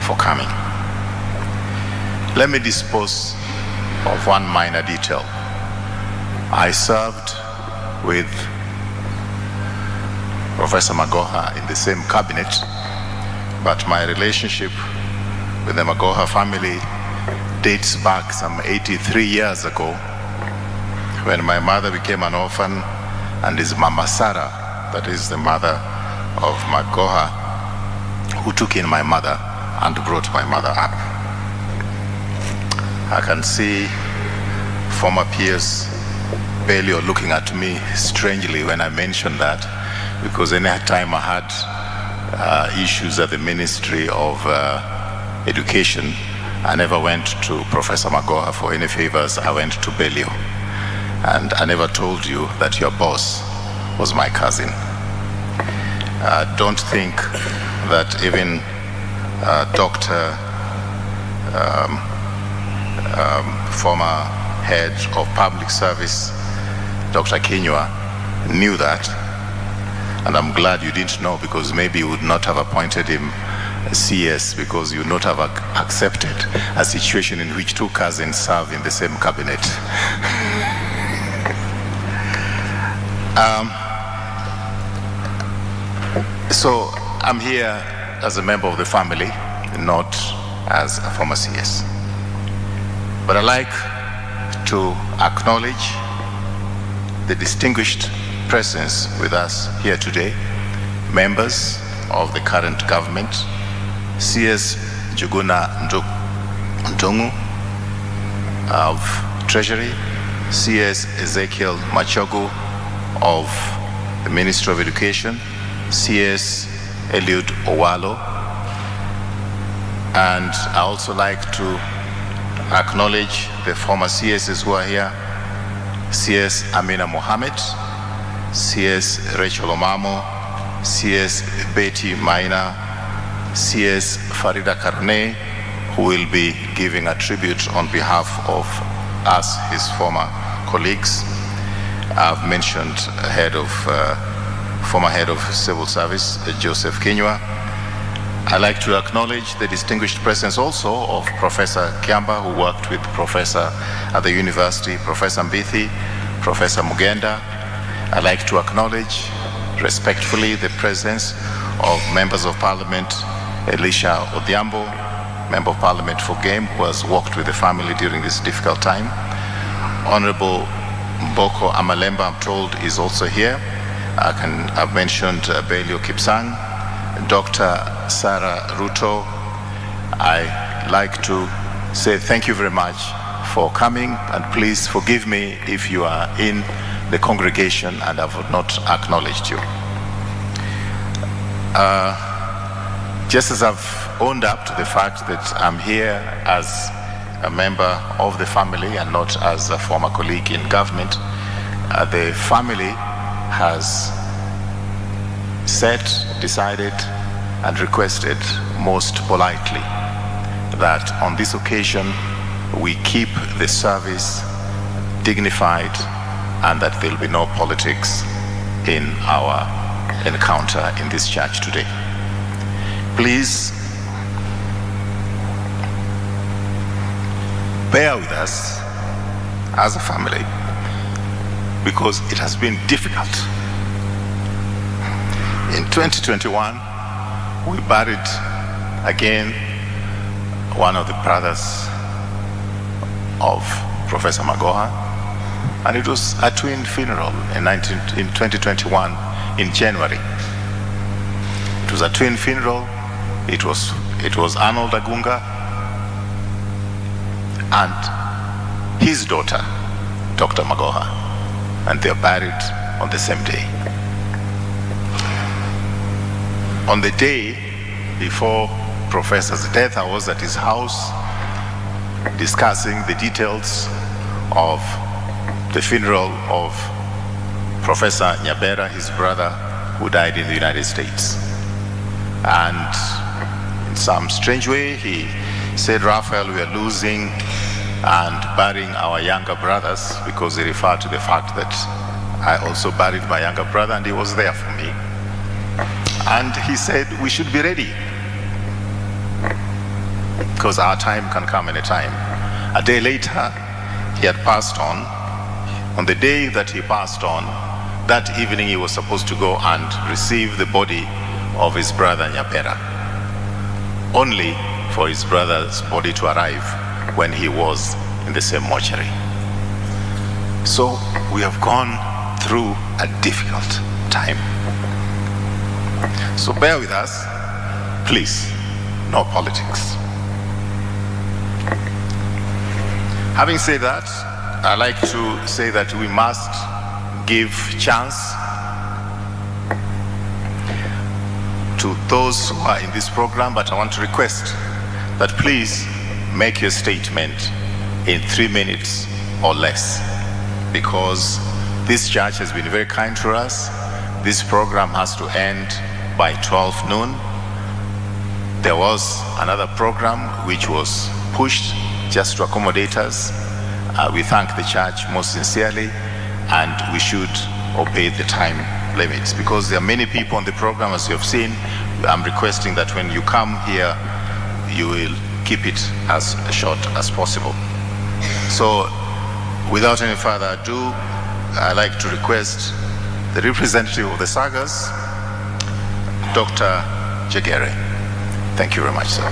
for coming. Let me dispose of one minor detail. I served with Professor Magoha in the same cabinet, but my relationship with the Magoha family dates back some 83 years ago, when my mother became an orphan and his Mama Sarah, that is the mother of Magoha, who took in my mother and brought my mother up. I can see former peers Belio looking at me strangely when I mentioned that, because any time I had issues at the Ministry of Education, I never went to Professor Magoha for any favors. I went to Belio. And I never told you that your boss was my cousin. Don't think that even Dr. Former head of public service, Dr. Kinyua, knew that. And I'm glad you didn't know, because maybe you would not have appointed him CS, because you would not have accepted a situation in which two cousins serve in the same cabinet. So I'm here as a member of the family, not as a former CS. But I'd like to acknowledge the distinguished presence with us here today, members of the current government, CS Juguna Ndungu of Treasury, CS Ezekiel Machogu of the Ministry of Education, CS Eliud Owalo, and I also like to acknowledge the former CSs who are here, CS Amina Mohammed, CS Rachel Omamo, CS Betty Maina, CS Farida Karne, who will be giving a tribute on behalf of us, his former colleagues. I've mentioned former head of civil service, Joseph Kinyua. I'd like to acknowledge the distinguished presence also of Professor Kiamba, who worked with Professor at the university, Professor Mbithi, Professor Mugenda. I'd like to acknowledge respectfully the presence of members of Parliament, Elisha Odhiambo, Member of Parliament for Game, who has worked with the family during this difficult time. Honorable Mboko Amalemba, I'm told, is also here. I've mentioned Belio Kipsang, Dr. Sarah Ruto. I like to say thank you very much for coming, and please forgive me if you are in the congregation and I have not acknowledged you. Just as I've owned up to the fact that I'm here as a member of the family and not as a former colleague in government, the family has decided and requested most politely that on this occasion we keep the service dignified and that there will be no politics in our encounter in this church today. Please bear with us as a family, because it has been difficult. In 2021, we buried again one of the brothers of Professor Magoha, and it was a twin funeral in 2021 in January. It was a twin funeral. It was Arnold Agunga and his daughter, Dr. Magoha, and they are buried on the same day. On the day before Professor's death, I was at his house discussing the details of the funeral of Professor Nyabera, his brother, who died in the United States. And in some strange way, he said, Raphael, we are losing and burying our younger brothers, because he referred to the fact that I also buried my younger brother, and he was there for me. And he said, we should be ready, because our time can come anytime. A day later, he had passed on. On the day that he passed on, that evening he was supposed to go and receive the body of his brother Nyapera, only for his brother's body to arrive when he was in the same mortuary. So we have gone through a difficult time. So bear with us, please. No politics. Having said that, I like to say that we must give chance to those who are in this program, but I want to request that please make your statement in 3 minutes or less, because this church has been very kind to us. This program has to end by 12 noon. There was another program which was pushed just to accommodate us. We thank the church most sincerely, and we should obey the time limits, because there are many people on the program, as you have seen. I'm requesting that when you come here, you will keep it as short as possible. So without any further ado, I'd like to request the representative of the Sagas, Dr. Jegere. Thank you very much, sir.